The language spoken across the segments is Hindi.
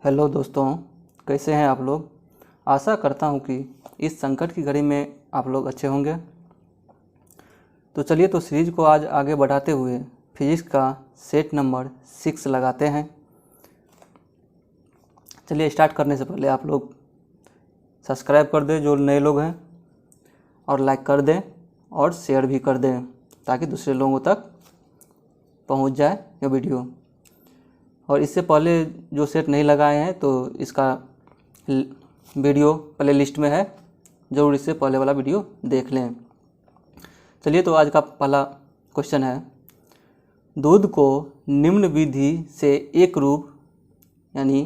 हेलो दोस्तों, कैसे हैं आप लोग। आशा करता हूं कि इस संकट की घड़ी में आप लोग अच्छे होंगे। तो चलिए सीरीज़ को आज आगे बढ़ाते हुए फिजिक्स का सेट नंबर 6 लगाते हैं। चलिए स्टार्ट करने से पहले आप लोग सब्सक्राइब कर दें जो नए लोग हैं, और लाइक कर दें और शेयर भी कर दें ताकि दूसरे लोगों तक पहुंच जाए ये वीडियो। और इससे पहले जो सेट नहीं लगाए हैं तो इसका वीडियो प्ले लिस्ट में है, ज़रूर इससे पहले वाला वीडियो देख लें। चलिए तो आज का पहला क्वेश्चन है, दूध को निम्न विधि से एक रूप यानी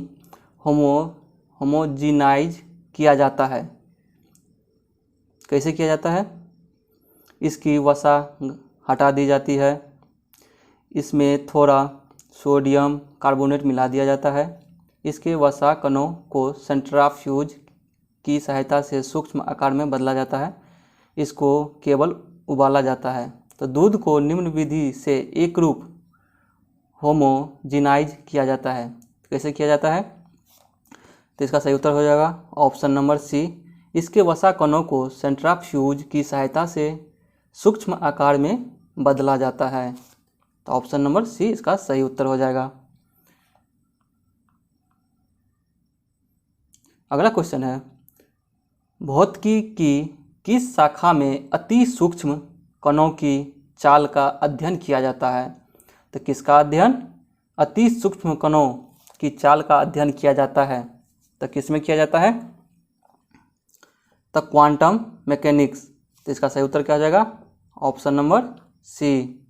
होमोजिनाइज किया जाता है। कैसे किया जाता है? इसकी वसा हटा दी जाती है, इसमें थोड़ा सोडियम कार्बोनेट मिला दिया जाता है, इसके वसा कणों को सेंट्रीफ्यूज की सहायता से सूक्ष्म आकार में बदला जाता है, इसको केवल उबाला जाता है। तो दूध को निम्न विधि से एक रूप होमोजिनाइज किया जाता है। कैसे किया जाता है? तो इसका सही उत्तर हो जाएगा ऑप्शन नंबर सी, इसके वसा कणों को सेंट्रीफ्यूज की सहायता से सूक्ष्म आकार में बदला जाता है। तो ऑप्शन नंबर सी इसका सही उत्तर हो जाएगा। अगला क्वेश्चन है, भौतिकी की किस शाखा में अति सूक्ष्म कणों की चाल का अध्ययन किया जाता है? तो किसका अध्ययन? अति सूक्ष्म कणों की चाल का अध्ययन किया जाता है। तो किस में किया जाता है? तो क्वांटम मैकेनिक्स। तो इसका सही उत्तर क्या हो जाएगा? ऑप्शन नंबर सी,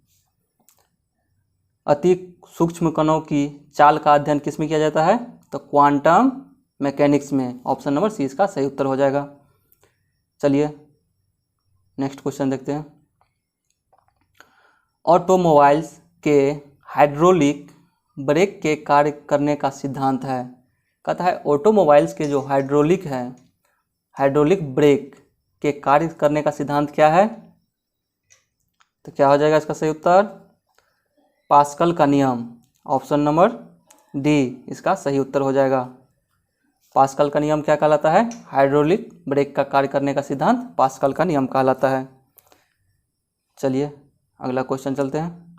अति सूक्ष्म कणों की चाल का अध्ययन किस में किया जाता है? तो क्वांटम मैकेनिक्स में। ऑप्शन नंबर सी इसका सही उत्तर हो जाएगा। चलिए नेक्स्ट क्वेश्चन देखते हैं, ऑटोमोबाइल्स के हाइड्रोलिक ब्रेक के कार्य करने का सिद्धांत है। कहता है ऑटोमोबाइल्स के जो हाइड्रोलिक ब्रेक के कार्य करने का सिद्धांत क्या है? तो क्या हो जाएगा इसका सही उत्तर? पास्कल का नियम। ऑप्शन नंबर डी इसका सही उत्तर हो जाएगा। पास्कल का नियम क्या कहलाता है? हाइड्रोलिक ब्रेक का कार्य करने का सिद्धांत पास्कल का नियम कहलाता है। चलिए अगला क्वेश्चन चलते हैं,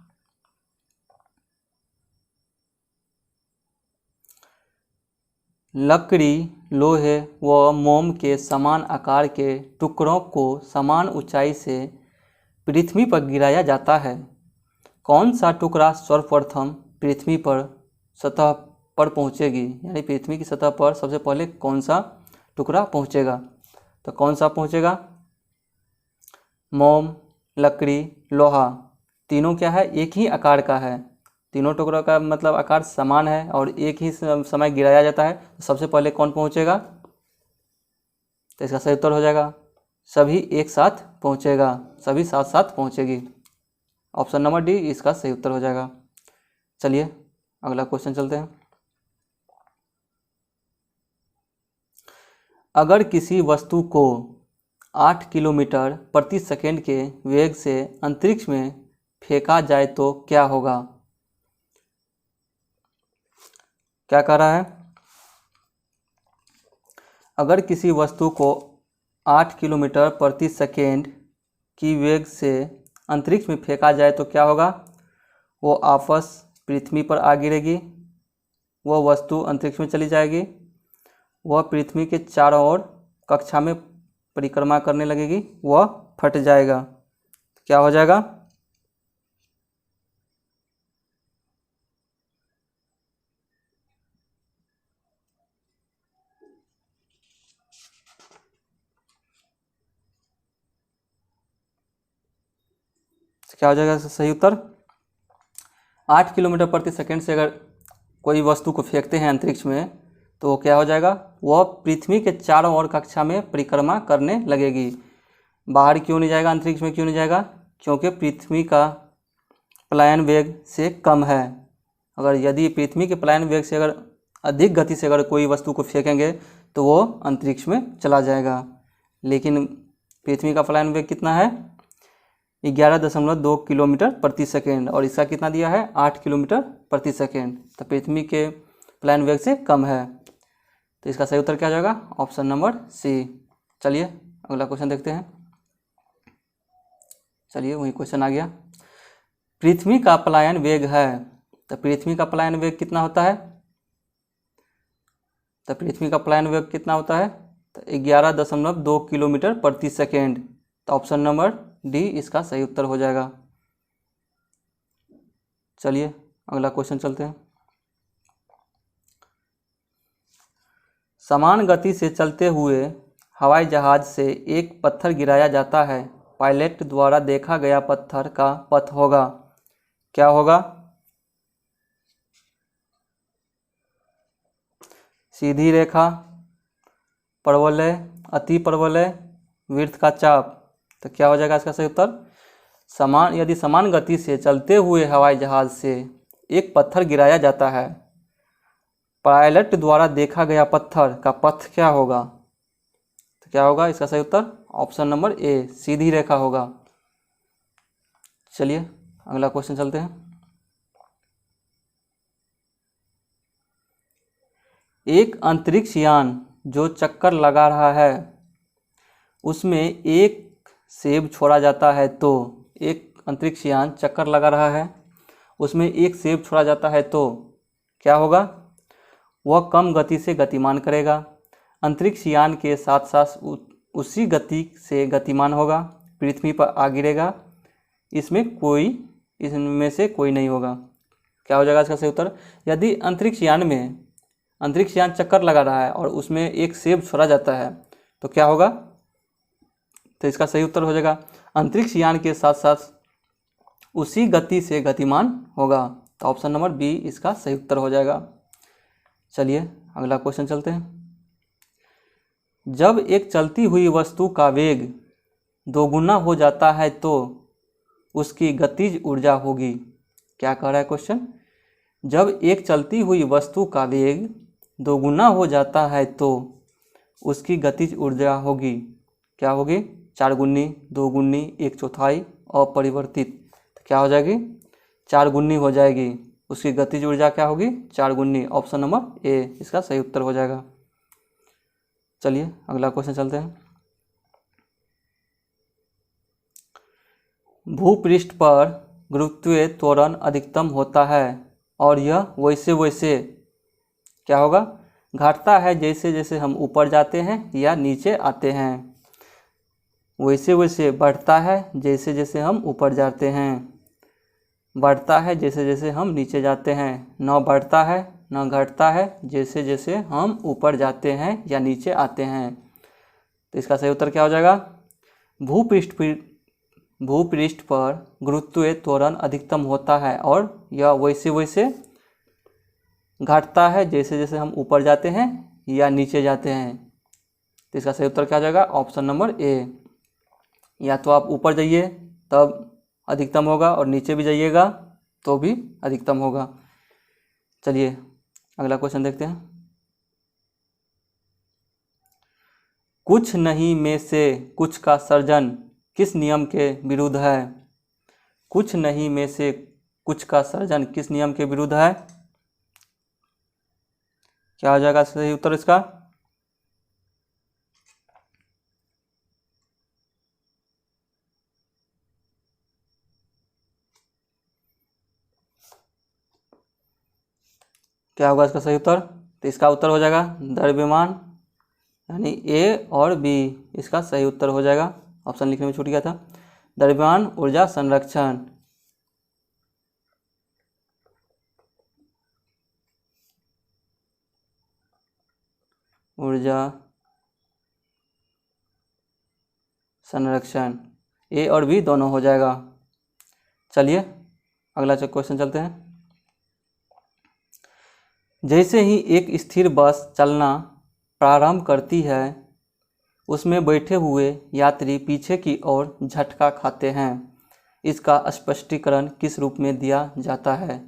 लकड़ी, लोहे व मोम के समान आकार के टुकड़ों को समान ऊंचाई से पृथ्वी पर गिराया जाता है। कौन सा टुकड़ा सर्वप्रथम पृथ्वी पर सतह पर पहुंचेगी, यानी पृथ्वी की सतह पर सबसे पहले कौन सा टुकड़ा पहुंचेगा? तो कौन सा पहुंचेगा? मोम, लकड़ी, लोहा, तीनों क्या है? एक ही आकार का है। तीनों टुकड़ों का मतलब आकार समान है और एक ही समय गिराया जाता है। तो सबसे पहले कौन पहुंचेगा? तो इसका सही उत्तर हो जाएगा सभी एक साथ पहुंचेगा, सभी साथ साथ पहुंचेगी। ऑप्शन नंबर डी इसका सही उत्तर हो जाएगा। चलिए अगला क्वेश्चन चलते हैं, अगर किसी वस्तु को 8 किलोमीटर प्रति सेकंड के वेग से अंतरिक्ष में फेंका जाए तो क्या होगा? क्या कह रहा है? अगर किसी वस्तु को 8 किलोमीटर प्रति सेकंड की वेग से अंतरिक्ष में फेंका जाए तो क्या होगा? वो आपस पृथ्वी पर आ गिरेगी, वह वस्तु अंतरिक्ष में चली जाएगी, वह पृथ्वी के चारों ओर कक्षा में परिक्रमा करने लगेगी, वह फट जाएगा। क्या हो जाएगा? क्या हो जाएगा इसका सही उत्तर? 8 किलोमीटर प्रति सेकंड से अगर कोई वस्तु को फेंकते हैं अंतरिक्ष में तो वो क्या हो जाएगा? वह पृथ्वी के चारों ओर कक्षा में परिक्रमा करने लगेगी। बाहर क्यों नहीं जाएगा? अंतरिक्ष में क्यों नहीं जाएगा? क्योंकि पृथ्वी का पलायन वेग से कम है। अगर यदि पृथ्वी के पलायन वेग से अगर अधिक गति से अगर कोई वस्तु को फेंकेंगे तो वो अंतरिक्ष में चला जाएगा, लेकिन पृथ्वी का पलायन वेग कितना है? 11.2 किलोमीटर प्रति सेकेंड, और इसका कितना दिया है? 8 किलोमीटर प्रति सेकेंड। तो पृथ्वी के प्लेन वेग से कम है। तो इसका सही उत्तर क्या हो जाएगा? Option number C. चलिए अगला क्वेश्चन देखते हैं। चलिए वही क्वेश्चन आ गया। पृथ्वी का पलायन वेग है, तो पृथ्वी का पलायन वेग कितना होता है? तो पृथ्वी का पलायन वेग कितना होता है? तो 11.2 किलोमीटर प्रति सेकेंड। तो ऑप्शन नंबर डी इसका सही उत्तर हो जाएगा। चलिए अगला क्वेश्चन चलते हैं। समान गति से चलते हुए हवाई जहाज से एक पत्थर गिराया जाता है, पायलट द्वारा देखा गया पत्थर का पथ होगा, क्या होगा? सीधी रेखा, परवलय, अति परवलय, वृत्त का चाप। तो क्या हो जाएगा इसका सही उत्तर? यदि समान गति से चलते हुए हवाई जहाज से एक पत्थर गिराया जाता है, पायलट द्वारा देखा गया पत्थर का पथ क्या होगा? तो क्या होगा इसका सही उत्तर? ऑप्शन नंबर ए, सीधी रेखा होगा। चलिए अगला क्वेश्चन चलते हैं। एक अंतरिक्ष यान जो चक्कर लगा रहा है उसमें एक सेब छोड़ा जाता है, तो एक अंतरिक्ष यान चक्कर लगा रहा है उसमें एक सेब छोड़ा जाता है तो क्या होगा? वह कम गति से गतिमान करेगा, अंतरिक्ष यान के साथ साथ उसी गति से गतिमान होगा, पृथ्वी पर आ गिरेगा, इसमें से कोई नहीं होगा। क्या हो जाएगा इसका सही उत्तर? यदि अंतरिक्ष यान चक्कर लगा रहा है और उसमें एक सेब छोड़ा जाता है तो क्या होगा? तो इसका सही उत्तर हो जाएगा अंतरिक्ष यान के साथ साथ उसी गति से गतिमान होगा। तो ऑप्शन नंबर बी इसका सही उत्तर हो जाएगा। चलिए अगला क्वेश्चन चलते हैं। जब एक चलती हुई वस्तु का वेग दोगुना हो जाता है तो उसकी गतिज ऊर्जा होगी, क्या कह रहा है क्वेश्चन? जब एक चलती हुई वस्तु का वेग दोगुना हो जाता है तो उसकी गतिज ऊर्जा होगी, क्या होगी? 4 गुनी, 2 गुनी, 1/4 अपरिवर्तित। तो क्या हो जाएगी? 4 गुनी हो जाएगी। उसकी गतिज ऊर्जा क्या होगी? 4 गुनी। ऑप्शन नंबर ए इसका सही उत्तर हो जाएगा। चलिए अगला क्वेश्चन चलते हैं। भूपृष्ठ पर गुरुत्वीय त्वरण अधिकतम होता है और यह वैसे वैसे क्या होगा? घटता है जैसे जैसे हम ऊपर जाते हैं या नीचे आते हैं, वैसे वैसे बढ़ता है जैसे जैसे हम ऊपर जाते हैं, बढ़ता है जैसे जैसे हम नीचे जाते हैं, न बढ़ता है न घटता है जैसे जैसे हम ऊपर जाते हैं या नीचे आते हैं। तो इसका सही उत्तर क्या हो जाएगा? भूपृष्ठ पर गुरुत्वीय त्वरण अधिकतम होता है और यह वैसे वैसे घटता है जैसे जैसे हम ऊपर जाते हैं या नीचे जाते हैं। तो इसका सही उत्तर क्या हो जाएगा? Option number A. या तो आप ऊपर जाइए तब अधिकतम होगा और नीचे भी जाइएगा तो भी अधिकतम होगा। चलिए अगला क्वेश्चन देखते हैं। कुछ नहीं में से कुछ का सर्जन किस नियम के विरुद्ध है? कुछ नहीं में से कुछ का सर्जन किस नियम के विरुद्ध है? क्या हो जाएगा सही उत्तर इसका? क्या होगा इसका सही उत्तर? तो इसका उत्तर हो जाएगा द्रव्यमान, यानी ए और बी इसका सही उत्तर हो जाएगा। ऑप्शन लिखने में छूट गया था। द्रव्यमान ऊर्जा संरक्षण। ऊर्जा संरक्षण, ए और बी दोनों हो जाएगा। चलिए अगला क्वेश्चन चलते हैं। जैसे ही एक स्थिर बस चलना प्रारंभ करती है उसमें बैठे हुए यात्री पीछे की ओर झटका खाते हैं, इसका स्पष्टीकरण किस रूप में दिया जाता है?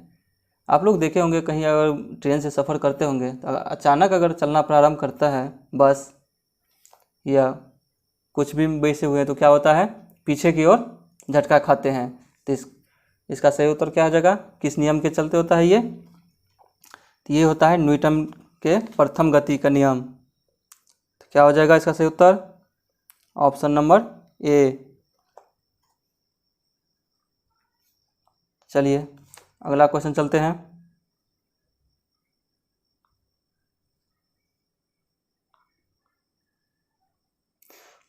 आप लोग देखे होंगे कहीं अगर ट्रेन से सफ़र करते होंगे तो अचानक अगर चलना प्रारंभ करता है बस या कुछ भी बैठे हुए तो क्या होता है? पीछे की ओर झटका खाते हैं। तो इसका सही उत्तर क्या हो जाएगा? किस नियम के चलते होता है ये? तो ये होता है न्यूटन के प्रथम गति का नियम। तो क्या हो जाएगा इसका सही उत्तर? Option number A. चलिए अगला क्वेश्चन चलते हैं।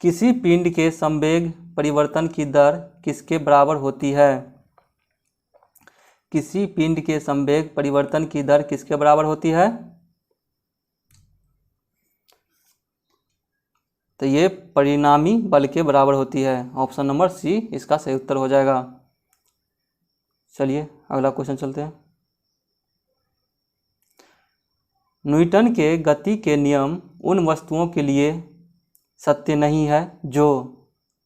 किसी पिंड के संवेग परिवर्तन की दर किसके बराबर होती है? किसी पिंड के संवेग परिवर्तन की दर किसके बराबर होती है? तो ये परिणामी बल के बराबर होती है। ऑप्शन नंबर सी इसका सही उत्तर हो जाएगा। चलिए अगला क्वेश्चन चलते हैं। न्यूटन के गति के नियम उन वस्तुओं के लिए सत्य नहीं है जो,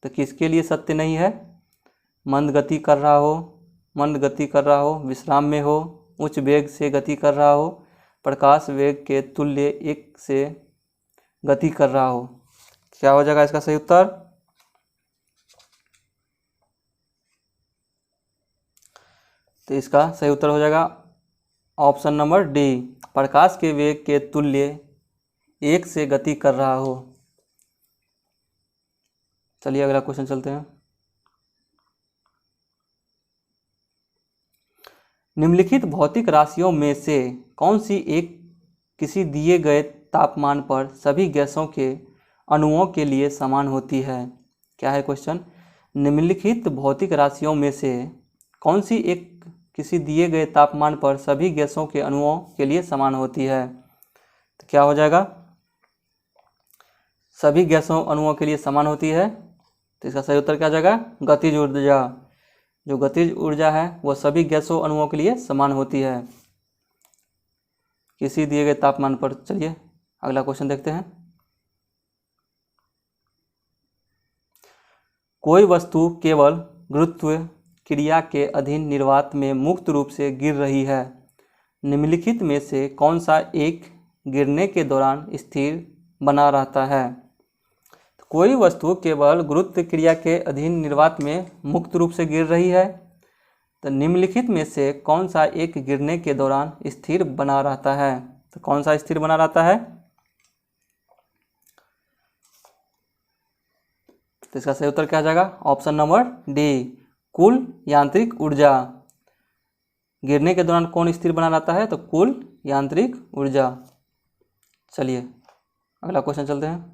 तो किसके लिए सत्य नहीं है? मंद गति कर रहा हो, विश्राम में हो, उच्च वेग से गति कर रहा हो, प्रकाश वेग के तुल्य एक से गति कर रहा हो। क्या हो जाएगा इसका सही उत्तर? तो इसका सही उत्तर हो जाएगा ऑप्शन नंबर डी, प्रकाश के वेग के तुल्य एक से गति कर रहा हो। चलिए अगला क्वेश्चन चलते हैं। निम्नलिखित भौतिक राशियों में से कौन सी एक किसी दिए गए तापमान पर सभी गैसों के अणुओं के लिए समान होती है? क्या है क्वेश्चन? निम्नलिखित भौतिक राशियों में से कौन सी एक किसी दिए गए तापमान पर सभी गैसों के अणुओं के लिए समान होती है? तो क्या हो जाएगा? सभी गैसों अणुओं के लिए समान होती है। तो इसका सही उत्तर क्या जाएगा? गतिज ऊर्जा। जो गतिज ऊर्जा है वह सभी गैसों अणुओं के लिए समान होती है किसी दिए गए तापमान पर। चलिए अगला क्वेश्चन देखते हैं। कोई वस्तु केवल गुरुत्व क्रिया के अधीन निर्वात में मुक्त रूप से गिर रही है। निम्नलिखित में से कौन सा एक गिरने के दौरान स्थिर बना रहता है? कोई वस्तु केवल गुरुत्व क्रिया के अधीन निर्वात में मुक्त रूप से गिर रही है, तो निम्नलिखित में से कौन सा एक गिरने के दौरान स्थिर बना रहता है? तो कौन सा स्थिर बना रहता है? तो इसका सही उत्तर क्या आ जाएगा? ऑप्शन नंबर डी, कुल यांत्रिक ऊर्जा। गिरने के दौरान कौन स्थिर बना रहता है? तो कुल यांत्रिक ऊर्जा। चलिए अगला क्वेश्चन चलते हैं।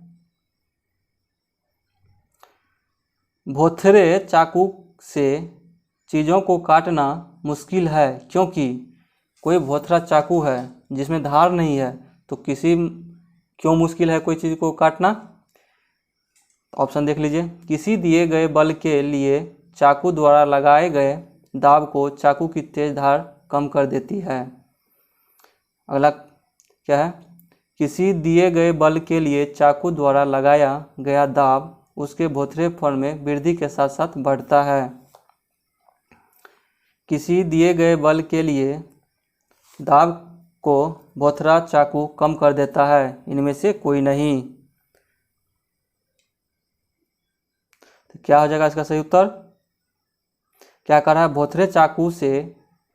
भोथरे चाकू से चीज़ों को काटना मुश्किल है क्योंकि कोई भोथरा चाकू है जिसमें धार नहीं है, तो क्यों मुश्किल है कोई चीज़ को काटना? ऑप्शन देख लीजिए। किसी दिए गए बल के लिए चाकू द्वारा लगाए गए दाब को चाकू की तेज धार कम कर देती है। अगला क्या है? किसी दिए गए बल के लिए चाकू द्वारा लगाया गया दाब उसके भोथरेपन में वृद्धि के साथ साथ बढ़ता है। किसी दिए गए बल के लिए दाब को भोथरा चाकू कम कर देता है, इनमें से कोई नहीं। तो क्या हो जाएगा इसका सही उत्तर? क्या कह रहा है? भोथरे चाकू से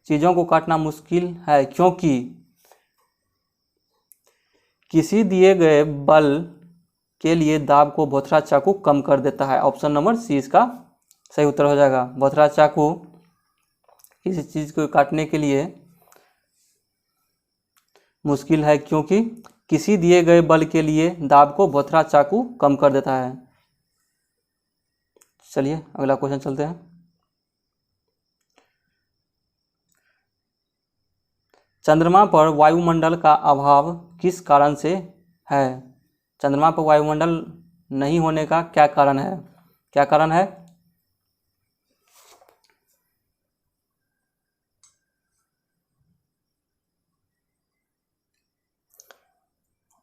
चीज़ों को काटना मुश्किल है क्योंकि किसी दिए गए बल के लिए दाब को भोथरा चाकू कम कर देता है। ऑप्शन नंबर सी इसका सही उत्तर हो जाएगा। भोथरा चाकू किसी चीज़ को काटने के लिए मुश्किल है क्योंकि किसी दिए गए बल के लिए दाब को भोथरा चाकू कम कर देता है। चलिए अगला क्वेश्चन चलते हैं। चंद्रमा पर वायुमंडल का अभाव किस कारण से है? चंद्रमा पर वायुमंडल नहीं होने का क्या कारण है? क्या कारण है?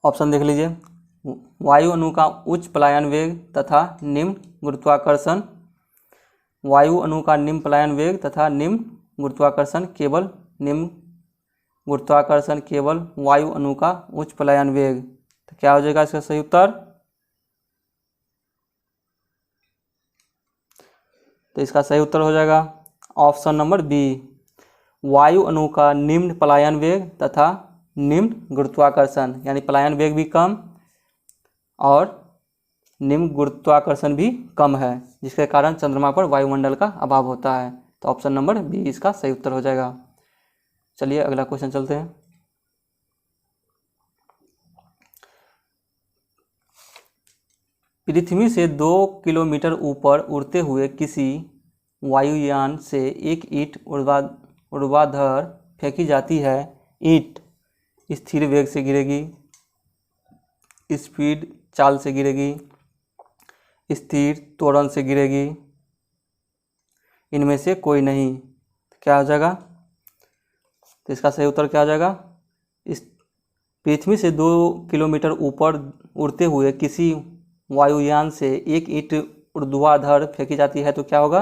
ऑप्शन देख लीजिए। वायु अणु का उच्च पलायन वेग तथा निम्न गुरुत्वाकर्षण। वायु अणु का निम्न पलायन वेग तथा निम्न गुरुत्वाकर्षण केवल निम्न गुरुत्वाकर्षण केवल वायु अणु का उच्च पलायन वेग। तो क्या हो जाएगा इसका सही उत्तर? तो इसका सही उत्तर हो जाएगा ऑप्शन नंबर बी, वायु अणु का निम्न पलायन वेग तथा निम्न गुरुत्वाकर्षण, यानी पलायन वेग भी कम और निम्न गुरुत्वाकर्षण भी कम है, जिसके कारण चंद्रमा पर वायुमंडल का अभाव होता है। तो ऑप्शन नंबर बी इसका सही उत्तर हो जाएगा। चलिए अगला क्वेश्चन चलते हैं। पृथ्वी से 2 किलोमीटर ऊपर उड़ते हुए किसी वायुयान से एक ईंट ऊर्ध्वाधर फेंकी जाती है। ईंट स्थिर वेग से गिरेगी, स्पीड चाल से गिरेगी, स्थिर त्वरण से गिरेगी, इनमें से कोई नहीं। क्या हो जाएगा? तो इसका सही उत्तर क्या हो जाएगा? इस पृथ्वी से 2 किलोमीटर ऊपर उड़ते हुए किसी वायुयान से एक ईंट ऊर्ध्वाधर फेंकी जाती है तो क्या होगा?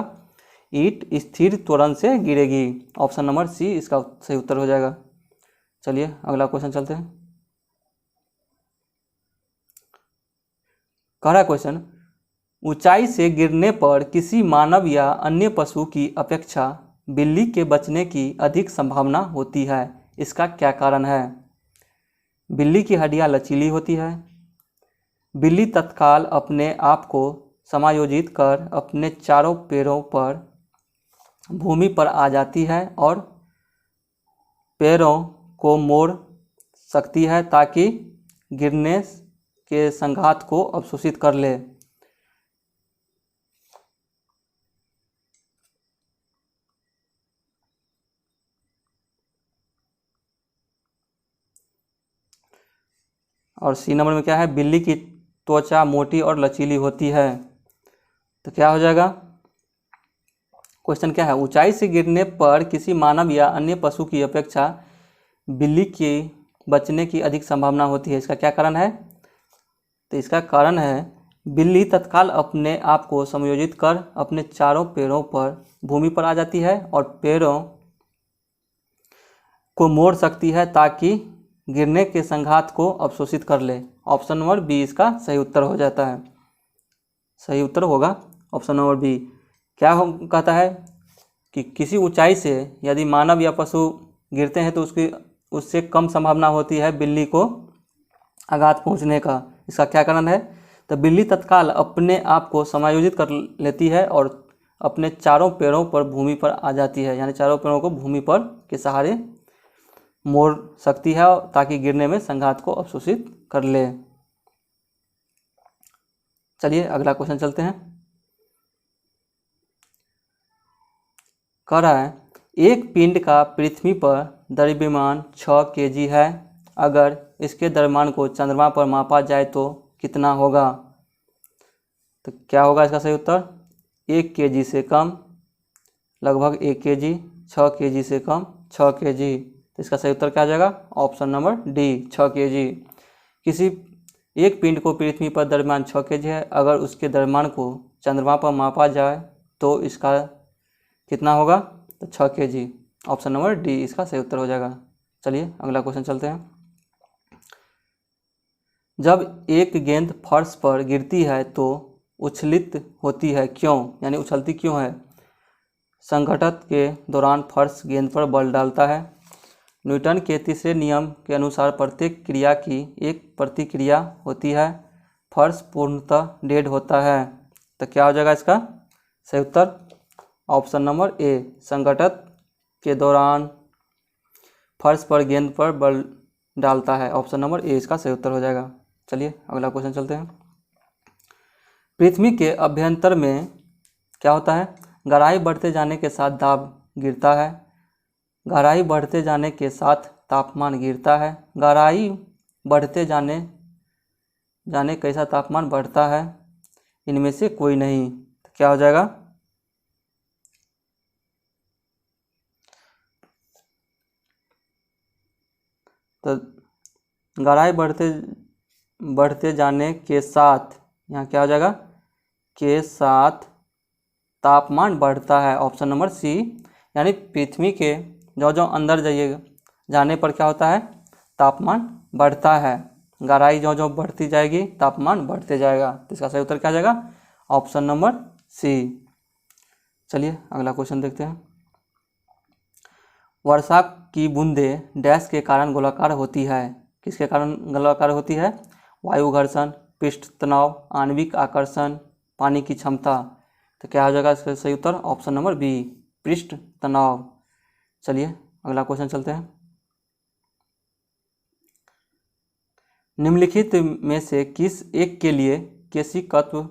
ईंट स्थिर त्वरण से गिरेगी। ऑप्शन नंबर सी इसका सही उत्तर हो जाएगा। चलिए अगला क्वेश्चन चलते हैं। कह रहा क्वेश्चन, ऊंचाई से गिरने पर किसी मानव या अन्य पशु की अपेक्षा बिल्ली के बचने की अधिक संभावना होती है। इसका क्या कारण है? बिल्ली की हड्डियां लचीली होती है। बिल्ली तत्काल अपने आप को समायोजित कर अपने चारों पैरों पर भूमि पर आ जाती है और पैरों को मोड़ सकती है ताकि गिरने के संघात को अवशोषित कर ले। और सी नंबर में क्या है? बिल्ली की त्वचा मोटी और लचीली होती है। तो क्या हो जाएगा? क्वेश्चन क्या है? ऊंचाई से गिरने पर किसी मानव या अन्य पशु की अपेक्षा बिल्ली के बचने की अधिक संभावना होती है। इसका क्या कारण है? तो इसका कारण है बिल्ली तत्काल अपने आप को समायोजित कर अपने चारों पैरों पर भूमि पर आ जाती है और पैरों को मोड़ सकती है ताकि गिरने के संघात को अवशोषित कर ले। ऑप्शन नंबर बी इसका सही उत्तर हो जाता है। सही उत्तर होगा ऑप्शन नंबर बी। क्या कहता है कि किसी ऊंचाई से यदि मानव या पशु गिरते हैं तो उससे कम संभावना होती है बिल्ली को आघात पहुंचने का। इसका क्या कारण है? तो बिल्ली तत्काल अपने आप को समायोजित कर लेती है और अपने चारों पैरों पर भूमि पर आ जाती है, यानी चारों पैरों को भूमि पर के सहारे मोड़ सकती है ताकि गिरने में संघात को अवशोषित कर ले। चलिए अगला क्वेश्चन चलते हैं। कह रहा है, एक पिंड का पृथ्वी पर द्रव्यमान 6 kg है। अगर इसके द्रव्यमान को चंद्रमा पर मापा जाए तो कितना होगा? तो क्या होगा इसका सही उत्तर? 1 kg से कम, लगभग 1 kg, 6 kg से कम, 6 kg। तो इसका सही उत्तर क्या आ जाएगा? Option number D 6 kg। किसी एक पिंड को पृथ्वी पर द्रव्यमान 6 kg है। अगर उसके द्रव्यमान को चंद्रमा पर मापा जाए तो इसका कितना होगा? तो 6 kg। ऑप्शन नंबर डी इसका सही उत्तर हो जाएगा। चलिए अगला क्वेश्चन चलते हैं। जब एक गेंद फर्श पर गिरती है तो उछलित होती है, क्यों? यानी उछलती क्यों है? संघटन के दौरान फर्श गेंद पर बल डालता है। न्यूटन के तीसरे नियम के अनुसार प्रत्येक क्रिया की एक प्रतिक्रिया होती है। फर्श पूर्णतः डेड होता है। तो क्या हो जाएगा इसका सही उत्तर? ऑप्शन नंबर ए, संघटन के दौरान फर्श पर गेंद पर बल डालता है। ऑप्शन नंबर ए इसका सही उत्तर हो जाएगा। चलिए अगला क्वेश्चन चलते हैं। पृथ्वी के अभ्यंतर में क्या होता है? गहराई बढ़ते जाने के साथ दाब गिरता है। गहराई बढ़ते जाने के साथ तापमान गिरता है। गहराई बढ़ते जाने कैसा तापमान बढ़ता है? इनमें से कोई नहीं। तो क्या हो जाएगा? तो गहराई बढ़ते जाने के साथ, यहाँ क्या हो जाएगा? के साथ तापमान बढ़ता है। ऑप्शन नंबर सी, यानी पृथ्वी के जो अंदर जाने पर क्या होता है? तापमान बढ़ता है। गहराई जो बढ़ती जाएगी तापमान बढ़ते जाएगा। तो इसका सही उत्तर क्या जाएगा? Option number C. चलिए अगला क्वेश्चन देखते हैं। वर्षा की बूंदें डैश के कारण गोलाकार होती है। किसके कारण गोलाकार होती है? वायु घर्षण, पृष्ठ तनाव, आणविक आकर्षण, पानी की क्षमता। तो क्या हो जाएगा इसका सही उत्तर? ऑप्शन नंबर बी, पृष्ठ तनाव। चलिए अगला क्वेश्चन चलते हैं। निम्नलिखित में से किस एक के लिए केशिकत्व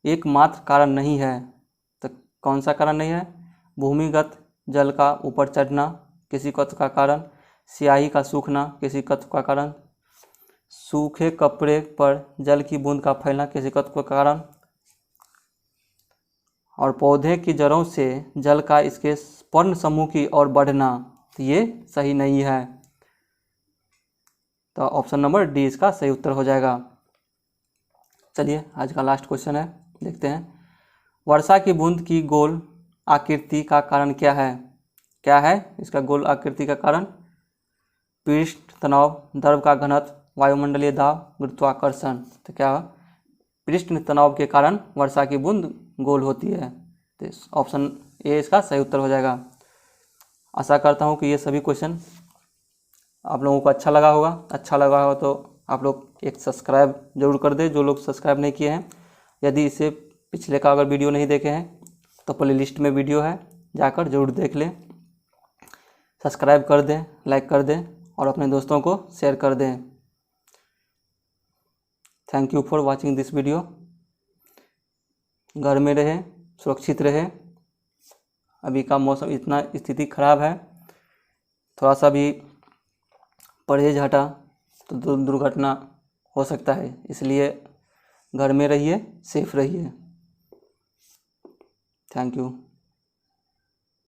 एकमात्र कारण नहीं है? तो कौन सा कारण नहीं है? भूमिगत जल का ऊपर चढ़ना केशिकत्व का कारण, स्याही का सूखना केशिकत्व का कारण, सूखे कपड़े पर जल की बूंद का फैलना केशिकत्व का कारण, और पौधे की जड़ों से जल का इसके पर्ण समूह की ओर बढ़ना। तो ये सही नहीं है। तो ऑप्शन नंबर डी इसका सही उत्तर हो जाएगा। चलिए आज का लास्ट क्वेश्चन है, देखते हैं। वर्षा की बूंद की गोल आकृति का कारण क्या है? क्या है इसका गोल आकृति का कारण? पृष्ठ तनाव, द्रव का घनत्व, वायुमंडलीय दाब, गुरुत्वाकर्षण। तो क्या पृष्ठ तनाव के कारण वर्षा की बूंद गोल होती है। तो ऑप्शन ए इसका सही उत्तर हो जाएगा। आशा करता हूँ कि ये सभी क्वेश्चन आप लोगों को अच्छा लगा होगा। अच्छा लगा हो तो आप लोग एक सब्सक्राइब जरूर कर दें, जो लोग सब्सक्राइब नहीं किए हैं। यदि इससे पिछले का अगर वीडियो नहीं देखे हैं तो प्ले लिस्ट में वीडियो है, जाकर जरूर देख लें। सब्सक्राइब कर दें, लाइक कर दें और अपने दोस्तों को शेयर कर दें। Thank you for watching this video. घर में रहें, सुरक्षित रहें। अभी का मौसम इतना स्थिति खराब है, थोड़ा सा भी परहेज हटा तो दुर्घटना हो सकता है, इसलिए घर में रहिए, सेफ रहिए। Thank you.